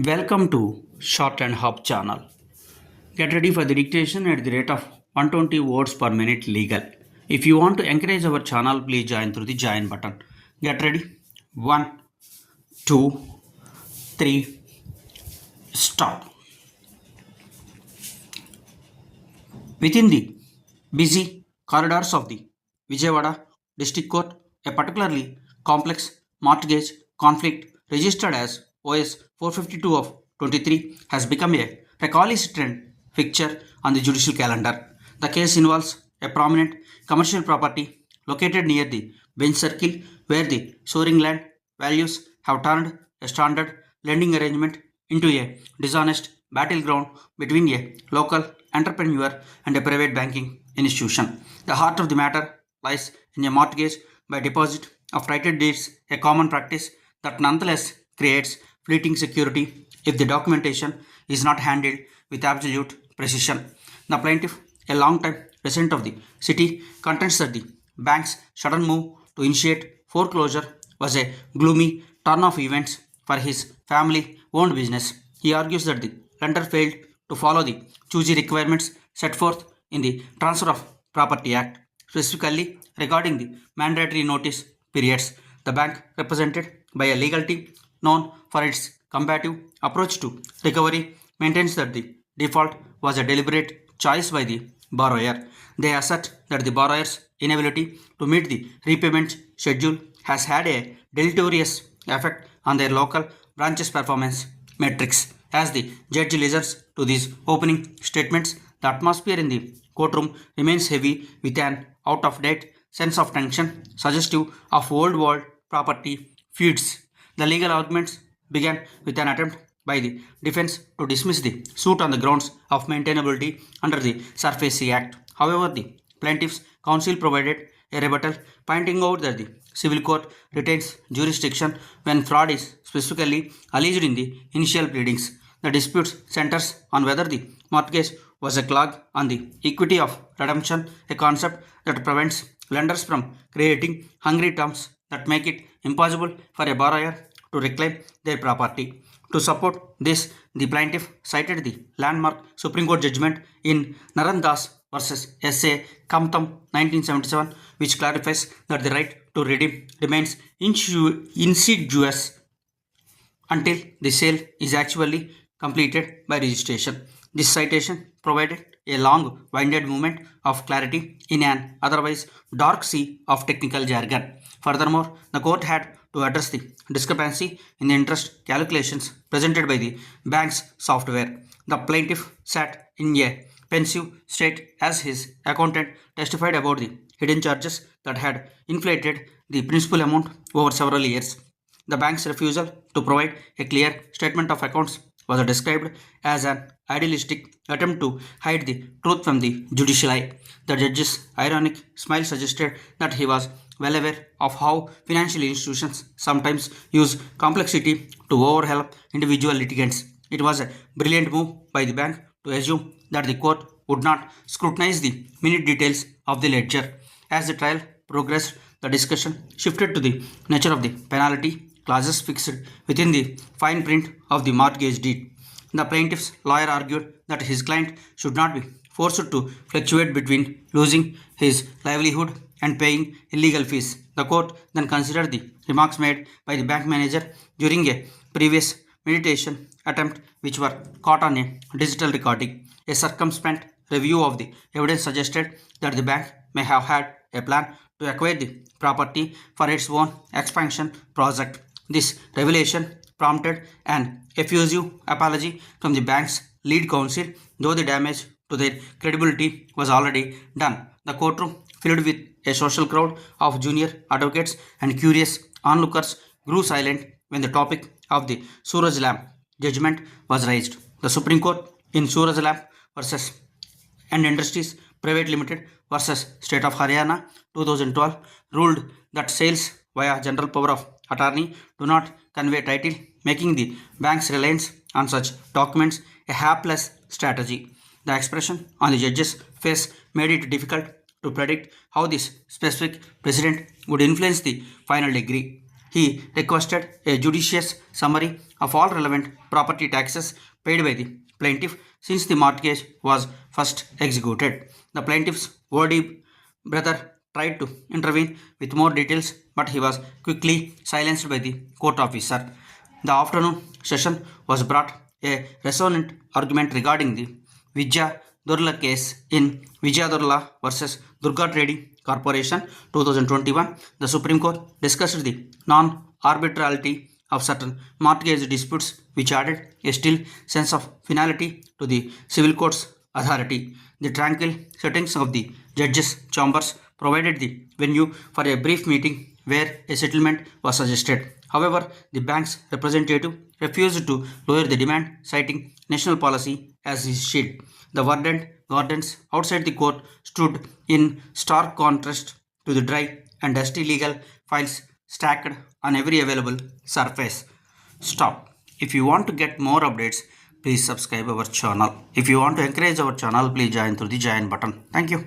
Welcome to Shorthand Hub channel. Get ready for the dictation at the rate of 120 words per minute legal. If you want to encourage our channel, please join through the join button. Get ready. 1, 2, 3, stop. Within the busy corridors of the Vijayawada District Court, a particularly complex mortgage conflict registered as OS 452 of 23 has become a recalcitrant fixture on the judicial calendar. The case involves a prominent commercial property located near the bench circle where the soaring land values have turned a standard lending arrangement into a dishonest battleground between a local entrepreneur and a private banking institution. The heart of the matter lies in a mortgage by deposit of title deeds, a common practice that nonetheless creates fleeting security if the documentation is not handled with absolute precision. The plaintiff, a long-time resident of the city, contends that the bank's sudden move to initiate foreclosure was a gloomy turn of events for his family owned business. He argues that the lender failed to follow the choosy requirements set forth in the Transfer of Property Act, specifically regarding the mandatory notice periods. The bank, represented by a legal team known for its combative approach to recovery, maintains that the default was a deliberate choice by the borrower. They assert that the borrower's inability to meet the repayment schedule has had a deleterious effect on their local branch's performance metrics. As the judge listens to these opening statements, the atmosphere in the courtroom remains heavy with an out of date sense of tension suggestive of old world property feuds. The legal arguments began with an attempt by the defense to dismiss the suit on the grounds of maintainability under the SURFACE Act. However, the plaintiff's counsel provided a rebuttal, pointing out that the civil court retains jurisdiction when fraud is specifically alleged in the initial pleadings. The dispute centers on whether the mortgage was a clog on the equity of redemption, a concept that prevents lenders from creating hungry terms that make it impossible for a borrower to reclaim their property. To support this, the plaintiff cited the landmark Supreme Court judgment in Narandas versus S.A. Kamtam 1977, which clarifies that the right to redeem remains insidious until the sale is actually completed by registration. This citation provided a long winded moment of clarity in an otherwise dark sea of technical jargon. Furthermore, the court had to address the discrepancy in the interest calculations presented by the bank's software. The plaintiff sat in a pensive state as his accountant testified about the hidden charges that had inflated the principal amount over several years. The bank's refusal to provide a clear statement of accounts was described as an idealistic attempt to hide the truth from the judicial eye. The judge's ironic smile suggested that he was well aware of how financial institutions sometimes use complexity to overhelp individual litigants. It was a brilliant move by the bank to assume that the court would not scrutinize the minute details of the ledger. As the trial progressed, the discussion shifted to the nature of the penalty clauses fixed within the fine print of the mortgage deed. The plaintiff's lawyer argued that his client should not be forced to fluctuate between losing his livelihood and paying illegal fees. The court then considered the remarks made by the bank manager during a previous mediation attempt, which were caught on a digital recording. A circumspect review of the evidence suggested that the bank may have had a plan to acquire the property for its own expansion project. This revelation prompted an effusive apology from the bank's lead counsel, though the damage to their credibility was already done. The courtroom, filled with a social crowd of junior advocates and curious onlookers, grew silent when the topic of the Suraj Lamp judgment was raised. The Supreme Court in Suraj Lamp versus and Industries Private Limited versus State of Haryana 2012 ruled that sales via general power of attorney do not convey title, making the bank's reliance on such documents a hapless strategy. The expression on the judge's face made it difficult to predict how this specific precedent would influence the final degree. He requested a judicious summary of all relevant property taxes paid by the plaintiff since the mortgage was first executed. The plaintiff's worthy brother tried to intervene with more details, but he was quickly silenced by the court officer. The afternoon session was brought a resonant argument regarding the Vijay Durla case in Vijay Durla versus Durga Trading Corporation 2021. The Supreme Court discussed the non-arbitrarity of certain mortgage disputes, which added a still sense of finality to the civil court's authority. The tranquil settings of the judges' chambers provided the venue for a brief meeting where a settlement was suggested. However, the bank's representative refused to lower the demand, citing national policy as his shield. The wardens outside the court stood in stark contrast to the dry and dusty legal files stacked on every available surface. Stop. If you want to get more updates, please subscribe our channel. If you want to encourage our channel, please join through the join button. Thank you.